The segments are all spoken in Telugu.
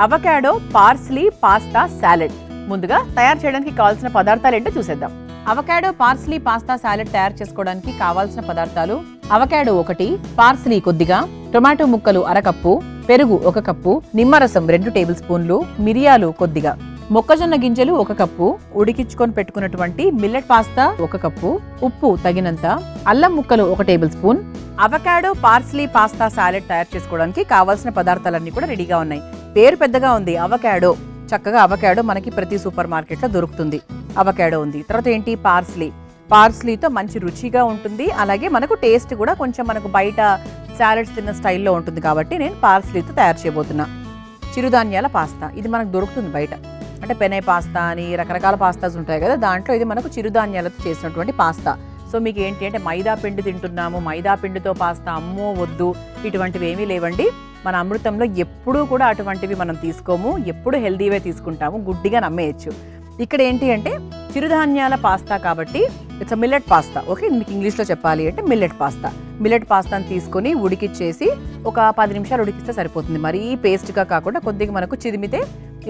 Avocado parsley pasta salad. ముందుగా తయారు చేయడానికి కావాల్సిన పదార్థాలు ఏంటో చూసేద్దాం. అవకాడో పార్స్లీ పాస్తా సాలెడ్ తయారు చేసుకోవడానికి కావాల్సిన పదార్థాలు: అవకాడో 1, పార్స్లీ కొద్దిగా, టొమాటో ముక్కలు 1/2 కప్పు, పెరుగు 1 కప్పు, నిమ్మరసం 2 టేబుల్ స్పూన్లు, మిరియాలు కొద్దిగా, మొక్కజొన్న గింజలు 1 కప్పు, ఉడికించుకొని పెట్టుకున్నటువంటి మిల్లెట్ పాస్తా 1 కప్పు, ఉప్పు తగినంత, అల్లం ముక్కలు 1 table spoon. Avocado parsley pasta salad తయారు చేసుకోవడానికి కావాల్సిన పదార్థాలన్నీ కూడా రెడీగా ఉన్నాయి. పేరు పెద్దగా ఉంది, అవకాడో. చక్కగా అవకాడో మనకి ప్రతి సూపర్ మార్కెట్లో దొరుకుతుంది. అవకాడో ఉంది. తర్వాత ఏంటి, పార్స్లీతో మంచి రుచిగా ఉంటుంది. అలాగే మనకు టేస్ట్ కూడా కొంచెం మనకు బయట సాలెడ్స్ తిన్న స్టైల్లో ఉంటుంది కాబట్టి నేను పార్స్లీతో తయారు చేయబోతున్నా. చిరుధాన్యాల పాస్తా, ఇది మనకు దొరుకుతుంది బయట. అంటే పెనే పాస్తా అని రకరకాల పాస్తాస్ ఉంటాయి కదా, దాంట్లో ఇది మనకు చిరుధాన్యాలతో చేసినటువంటి పాస్తా. సో మీకు ఏంటి అంటే మైదా పిండి తింటున్నాము, మైదా పిండితో పాస్తా అమ్మో వద్దు, ఇటువంటివి ఏమీ లేవండి. మన అమృతంలో ఎప్పుడూ కూడా అటువంటివి మనం తీసుకోము, ఎప్పుడు హెల్దీవే తీసుకుంటాము, గుడ్డిగా నమ్మేయచ్చు. ఇక్కడ ఏంటి అంటే చిరుధాన్యాల పాస్తా కాబట్టి ఇట్స్ మిల్లెట్ పాస్తా. ఓకే, మీకు ఇంగ్లీష్లో చెప్పాలి అంటే మిల్లెట్ పాస్తా. మిల్లెట్ పాస్తాను తీసుకొని ఉడికిచ్చేసి ఒక 10 నిమిషాలు ఉడికిస్తే సరిపోతుంది. మరీ పేస్ట్గా కాకుండా కొద్దిగా మనకు చిదిమితే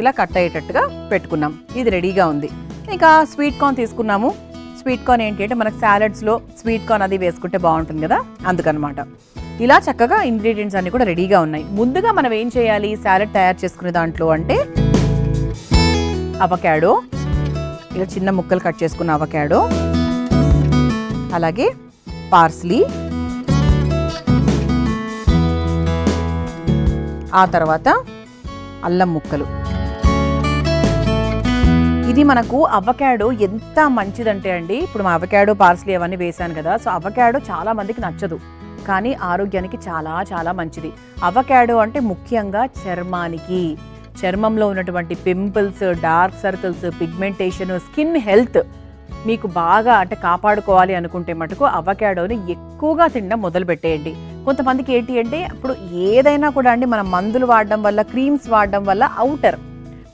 ఇలా కట్ అయ్యేటట్టుగా పెట్టుకున్నాం. ఇది రెడీగా ఉంది. ఇంకా స్వీట్ కార్న్ తీసుకున్నాము. స్వీట్ కార్న్ ఏంటి అంటే మనకు సాలెడ్స్లో స్వీట్ కార్న్ అది వేసుకుంటే బాగుంటుంది కదా, అందుకనమాట. ఇలా చక్కగా ఇంగ్రీడియంట్స్ అన్ని కూడా రెడీగా ఉన్నాయి. ముందుగా మనం ఏం చేయాలి సాలెడ్ తయారు చేసుకునే దాంట్లో అంటే అవకాడో, ఇలా చిన్న ముక్కలు కట్ చేసుకున్న అవకాడో, అలాగే పార్స్లీ, ఆ తర్వాత అల్లం ముక్కలు. ఇది మనకు అవకాడో ఎంత మంచిదంటే అండి, ఇప్పుడు మా అవకాడో పార్స్లీ అవన్నీ వేసాను కదా, సో అవకాడో చాలా మందికి నచ్చదు, కానీ ఆరోగ్యానికి చాలా చాలా మంచిది. అవకాడో అంటే ముఖ్యంగా చర్మంలో ఉన్నటువంటి pimples, dark circles, pigmentation, skin health మీకు బాగా అంటే కాపాడుకోవాలి అనుకుంటే మటుకు అవకాడోని ఎక్కువగా తినడం మొదలు పెట్టేయండి. కొంతమందికి ఏంటి అంటే ఇప్పుడు ఏదైనా కూడా అండి మనం మందులు వాడడం వల్ల, క్రీమ్స్ వాడడం వల్ల అవుటర్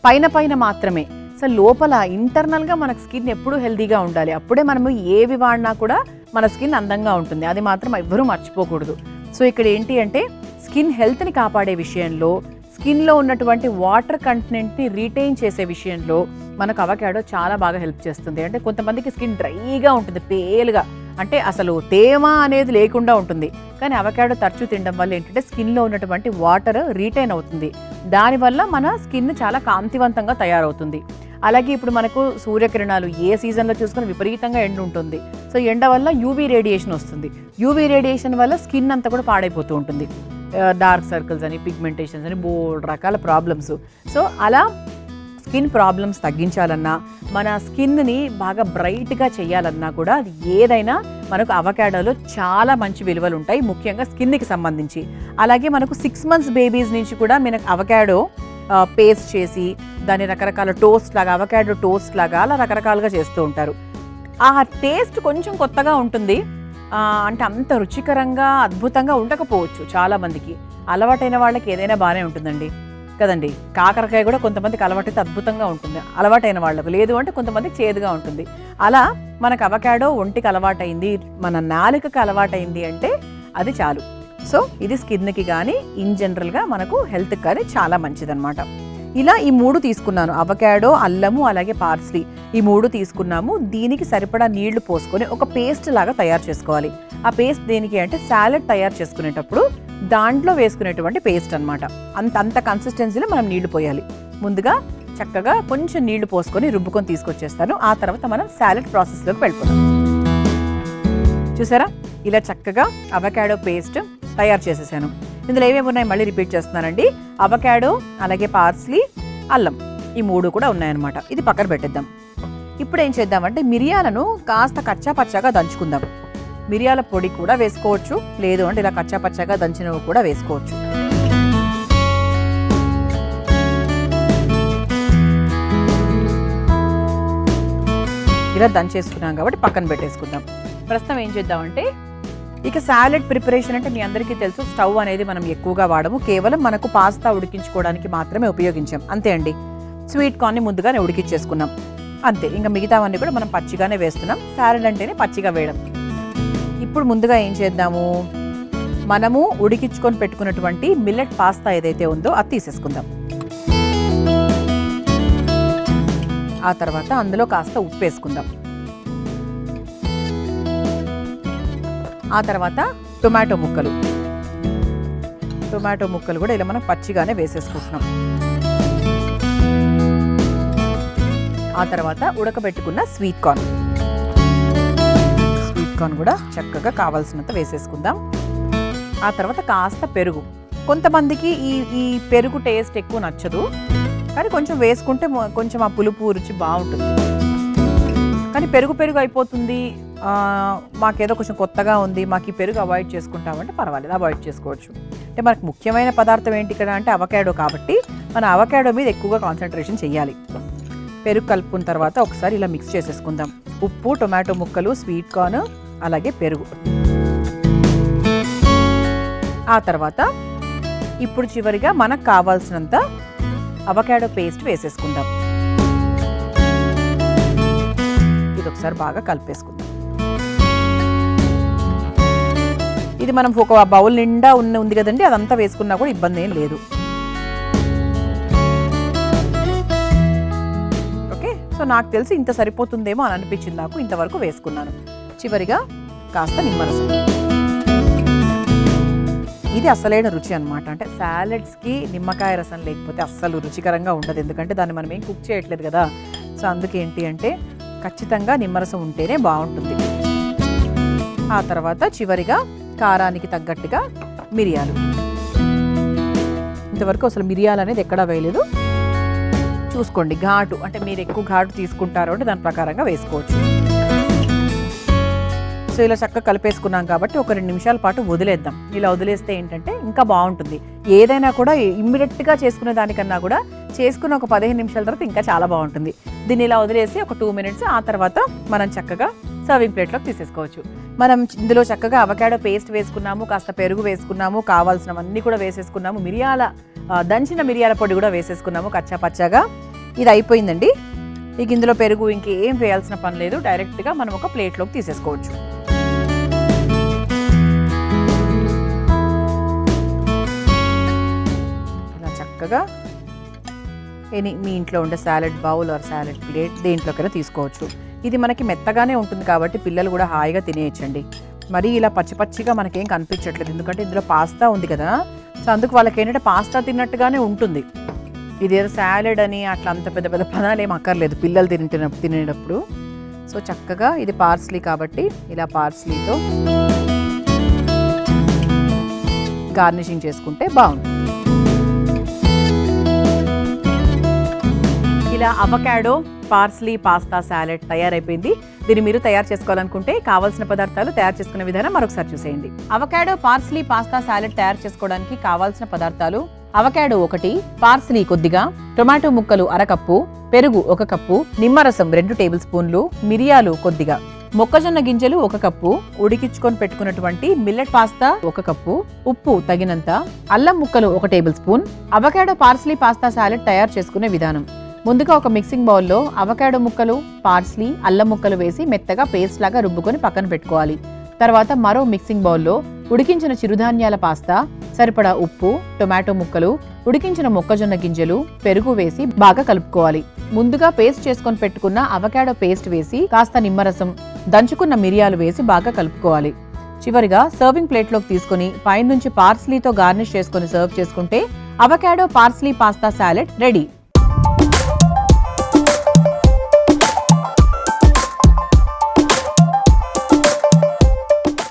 పైన మాత్రమే, సో లోపల ఇంటర్నల్గా మనకు స్కిన్ ఎప్పుడూ హెల్దీగా ఉండాలి. అప్పుడే మనము ఏవి వాడినా కూడా మన స్కిన్ అందంగా ఉంటుంది. అది మాత్రం ఎవ్వరూ మర్చిపోకూడదు. సో ఇక్కడ ఏంటి అంటే స్కిన్ హెల్త్ని కాపాడే విషయంలో, స్కిన్లో ఉన్నటువంటి వాటర్ కంటెంట్ని రీటైన్ చేసే విషయంలో మనకు అవకాడో చాలా బాగా హెల్ప్ చేస్తుంది. అంటే కొంతమందికి స్కిన్ డ్రైగా ఉంటుంది, పేలుగా, అంటే అసలు తేమ అనేది లేకుండా ఉంటుంది. కానీ అవకాడో తరచూ తినడం వల్ల ఏంటంటే స్కిన్లో ఉన్నటువంటి వాటర్ రీటైన్ అవుతుంది. దానివల్ల మన స్కిన్ చాలా కాంతివంతంగా తయారవుతుంది. అలాగే ఇప్పుడు మనకు సూర్యకిరణాలు ఏ సీజన్లో చూసుకొని విపరీతంగా ఎండ ఉంటుంది. సో ఎండ వల్ల యూవీ రేడియేషన్ వస్తుంది. యూవీ రేడియేషన్ వల్ల స్కిన్ అంతా కూడా పాడైపోతూ ఉంటుంది. డార్క్ సర్కిల్స్ అని, పిగ్మెంటేషన్స్ అని, బోల్డ్ రకాల ప్రాబ్లమ్స్. సో అలా స్కిన్ ప్రాబ్లమ్స్ తగ్గించాలన్నా, మన స్కిన్ని బాగా బ్రైట్గా చేయాలన్నా కూడా అది ఏదైనా మనకు అవకాడోలో చాలా మంచి విలువలు ఉంటాయి, ముఖ్యంగా స్కిన్కి సంబంధించి. అలాగే మనకు 6 months బేబీస్ నుంచి కూడా మనకు అవకాడో పేస్ట్ చేసి దాన్ని రకరకాల టోస్ట్ లాగా, అవకాడో టోస్ట్ లాగా అలా రకరకాలుగా చేస్తూ ఉంటారు. ఆ టేస్ట్ కొంచెం కొత్తగా ఉంటుంది, అంటే అంత రుచికరంగా అద్భుతంగా ఉండకపోవచ్చు. చాలామందికి అలవాటైన వాళ్ళకి ఏదైనా బాగానే ఉంటుందండి కదండి. కాకరకాయ కూడా కొంతమందికి అలవాటైతే అద్భుతంగా ఉంటుంది, అలవాటైన వాళ్ళకు. లేదు అంటే కొంతమందికి చేదుగా ఉంటుంది. అలా మనకు అవకాడో ఒంటికి అలవాటైంది, మన నాలుకకి అలవాటైంది అంటే అది చాలు. సో ఇది స్కిన్కి కానీ ఇన్ జనరల్గా మనకు హెల్త్కి కానీ చాలా మంచిదన్నమాట. ఇలా ఈ 3 తీసుకున్నాను, అవకాడో, అల్లము, అలాగే పార్స్లీ, ఈ 3 తీసుకున్నాము. దీనికి సరిపడా నీళ్లు పోసుకొని ఒక పేస్ట్ లాగా తయారు చేసుకోవాలి. ఆ పేస్ట్ దేనికి అంటే సాలెడ్ తయారు చేసుకునేటప్పుడు దాంట్లో వేసుకునేటువంటి పేస్ట్ అనమాట. అంత కన్సిస్టెన్సీలో మనం నీళ్లు పోయాలి. ముందుగా చక్కగా కొంచెం నీళ్లు పోసుకొని రుబ్బుకొని తీసుకొచ్చేస్తాను. ఆ తర్వాత మనం సాలెడ్ ప్రాసెస్లోకి వెళ్ళిపోతాం. చూసారా, ఇలా చక్కగా అవకాడో పేస్ట్ తయారు చేసేసాను. ఇందులో ఏమేమి ఉన్నాయి మళ్ళీ రిపీట్ చేస్తున్నానండి. అవకాడో, అలాగే పార్స్లీ, అల్లం, ఈ 3 కూడా ఉన్నాయన్నమాట. ఇది పక్కన పెట్టేద్దాం. ఇప్పుడు ఏం చేద్దామంటే మిరియాలను కాస్త కచ్చా పచ్చాగా దంచుకుందాం. మిరియాల పొడి కూడా వేసుకోవచ్చు, లేదు అంటే ఇలా కచ్చా పచ్చాగా దంచినవి కూడా వేసుకోవచ్చు. ఇలా దంచేసుకున్నాం కాబట్టి పక్కన పెట్టేసుకుందాం. ప్రస్తుతం ఏం చేద్దామంటే ఇక సాలెడ్ ప్రిపరేషన్ అంటే మీ అందరికీ తెలుసు, స్టవ్ అనేది మనం ఎక్కువగా వాడము, కేవలం మనకు పాస్తా ఉడికించుకోవడానికి మాత్రమే ఉపయోగించాం, అంతే అండి. స్వీట్ కార్న్ని ముందుగానే ఉడికించేసుకున్నాం, అంతే. ఇంకా మిగతావన్నీ కూడా మనం పచ్చిగానే వేస్తున్నాం. సాలెడ్ అంటేనే పచ్చిగా వేయడం. ఇప్పుడు ముందుగా ఏం చేద్దాము, మనము ఉడికించుకొని పెట్టుకున్నటువంటి మిల్లెట్ పాస్తా ఏదైతే ఉందో అది తీసేసుకుందాం. ఆ తర్వాత అందులో కాస్త ఉప్పు వేసుకుందాం. ఆ తర్వాత టొమాటో ముక్కలు కూడా ఇలా మనం పచ్చిగానే వేసేసుకుంటున్నాం. ఆ తర్వాత ఉడకబెట్టుకున్న స్వీట్ కార్న్ కూడా చక్కగా కావాల్సినంత వేసేసుకుందాం. ఆ తర్వాత కాస్త పెరుగు. కొంతమందికి ఈ పెరుగు టేస్ట్ ఎక్కువ నచ్చదు, కానీ కొంచెం వేసుకుంటే కొంచెం ఆ పులుపు రుచి బాగుంటుంది. కానీ పెరుగు అయిపోతుంది, మాకేదో కొంచెం కొత్తగా ఉంది, మాకు ఈ పెరుగు అవాయిడ్ చేసుకుంటామంటే పర్వాలేదు, అవాయిడ్ చేసుకోవచ్చు. అంటే మనకు ముఖ్యమైన పదార్థం ఏంటి ఇక్కడ అంటే అవకాడో, కాబట్టి మన అవకాడో మీద ఎక్కువగా కాన్సన్ట్రేషన్ చేయాలి. పెరుగు కలుపుకున్న తర్వాత ఒకసారి ఇలా మిక్స్ చేసేసుకుందాం. ఉప్పు, టొమాటో ముక్కలు, స్వీట్ కార్న్, అలాగే పెరుగు. ఆ తర్వాత ఇప్పుడు చివరిగా మనకు కావాల్సినంత అవకాడో పేస్ట్ వేసేసుకుందాం. ఇది ఒకసారి బాగా కలిపేసుకుందాం. ఇది మనం ఒక బౌల్ నిండా ఉంది కదండి, అదంతా వేసుకున్నా కూడా ఇబ్బంది ఏం లేదు. ఓకే, సో నాకు తెలిసి ఇంత సరిపోతుందేమో అని అనిపించింది, నాకు ఇంతవరకు వేసుకున్నాను. చివరిగా కాస్త నిమ్మరసం. ఇది అసలైన రుచి అనమాట. అంటే సాలెడ్స్కి నిమ్మకాయ రసం లేకపోతే అస్సలు రుచికరంగా ఉండదు, ఎందుకంటే దాన్ని మనం ఏం కుక్ చేయట్లేదు కదా. సో అందుకేంటి అంటే ఖచ్చితంగా నిమ్మరసం ఉంటేనే బాగుంటుంది. ఆ తర్వాత చివరిగా కారానికి తగ్గట్టుగా మిరియాలు. ఇంతవరకు అసలు మిరియాలు అనేది ఎక్కడా వేయలేదు. చూసుకోండి, ఘాటు అంటే మీరు ఎక్కువ ఘాటు తీసుకుంటారో అంటే దాని ప్రకారంగా వేసుకోవచ్చు. సో ఇలా చక్కగా కలిపేసుకున్నాం కాబట్టి ఒక 2 నిమిషాల పాటు వదిలేద్దాం. ఇలా వదిలేస్తే ఏంటంటే ఇంకా బాగుంటుంది. ఏదైనా కూడా ఇమ్మీడియట్గా చేసుకునే దానికన్నా కూడా చేసుకున్న ఒక 15 నిమిషాల తర్వాత ఇంకా చాలా బాగుంటుంది. దీన్ని ఇలా వదిలేసి ఒక 2 మినిట్స్, ఆ తర్వాత మనం చక్కగా సర్వింగ్ ప్లేట్లోకి తీసేసుకోవచ్చు. మనం ఇందులో చక్కగా అవకాడో పేస్ట్ వేసుకున్నాము, కాస్త పెరుగు వేసుకున్నాము, కావాల్సినవన్నీ కూడా వేసేసుకున్నాము, దంచిన మిరియాల పొడి కూడా వేసేసుకున్నాము కచ్చా పచ్చాగా. ఇది అయిపోయిందండి. ఇక ఇందులో పెరుగు ఇంకేం వేయాల్సిన పని లేదు, డైరెక్ట్గా మనం ఒక ప్లేట్లోకి తీసేసుకోవచ్చు. ఇలా చక్కగా మీ ఇంట్లో ఉండే salad bowl or salad plate దేంట్లోకైనా తీసుకోవచ్చు. ఇది మనకి మెత్తగానే ఉంటుంది కాబట్టి పిల్లలు కూడా హాయిగా తినేయచ్చండి. మరి ఇలా పచ్చిగా మనకేం కనిపించట్లేదు, ఎందుకంటే ఇందులో పాస్తా ఉంది కదా. సో అందుకు వాళ్ళకి ఏంటంటే పాస్తా తిన్నట్టుగానే ఉంటుంది. ఇదేదో సాలెడ్ అని అట్లా అంత పెద్ద పదాలు ఏం అక్కర్లేదు పిల్లలు తినేటప్పుడు. సో చక్కగా ఇది పార్స్లీ కాబట్టి ఇలా పార్స్లీతో గార్నిషింగ్ చేసుకుంటే బాగుంటుంది. ఇలా అవకాడో పార్స్లీ పాస్తా సాలెడ్ తయారైపోయింది. దీన్ని మీరు తయారు చేసుకోవాలనుకుంటే కావాల్సిన పదార్థాలు, తయారు చేసుకునే విధానం మరొకసారి చూసేయండి. అవకాడో పార్స్లీ పాస్తా సాలెడ్ తయారు చేసుకోవడానికి కావాల్సిన పదార్థాలు: అవకాడో 1, పార్స్లీ కొద్దిగా, టొమాటో ముక్కలు 1/2 కప్పు, పెరుగు 1 కప్పు, నిమ్మరసం 2 టేబుల్ స్పూన్లు, మిరియాలు కొద్దిగా, మొక్కజొన్న గింజలు 1 కప్పు, ఉడికించుకొని పెట్టుకున్నటువంటి మిల్లెట్ పాస్తా 1 కప్పు, ఉప్పు తగినంత, అల్లం ముక్కలు 1 table spoon. Avocado parsley pasta salad తయారు చేసుకునే విధానం: ముందుగా ఒక మిక్సింగ్ బౌల్లో అవకాడో ముక్కలు, పార్స్లీ, అల్లం ముక్కలు వేసి మెత్తగా పేస్ట్ లాగా రుబ్బుకొని పక్కన పెట్టుకోవాలి. తర్వాత మరో మిక్సింగ్ బౌల్లో ఉడికించిన చిరుధాన్యాల పాస్తా, సరిపడా ఉప్పు, టొమాటో ముక్కలు, ఉడికించిన మొక్కజొన్న గింజలు, పెరుగు వేసి బాగా కలుపుకోవాలి. ముందుగా పేస్ట్ చేసుకొని పెట్టుకున్న అవకాడో పేస్ట్ వేసి కాస్త నిమ్మరసం, దంచుకున్న మిరియాలు వేసి బాగా కలుపుకోవాలి. చివరిగా సర్వింగ్ ప్లేట్లోకి తీసుకుని పైనుంచి పార్స్లీతో గార్నిష్ చేసుకుని సర్వ్ చేసుకుంటే avocado parsley pasta salad ready.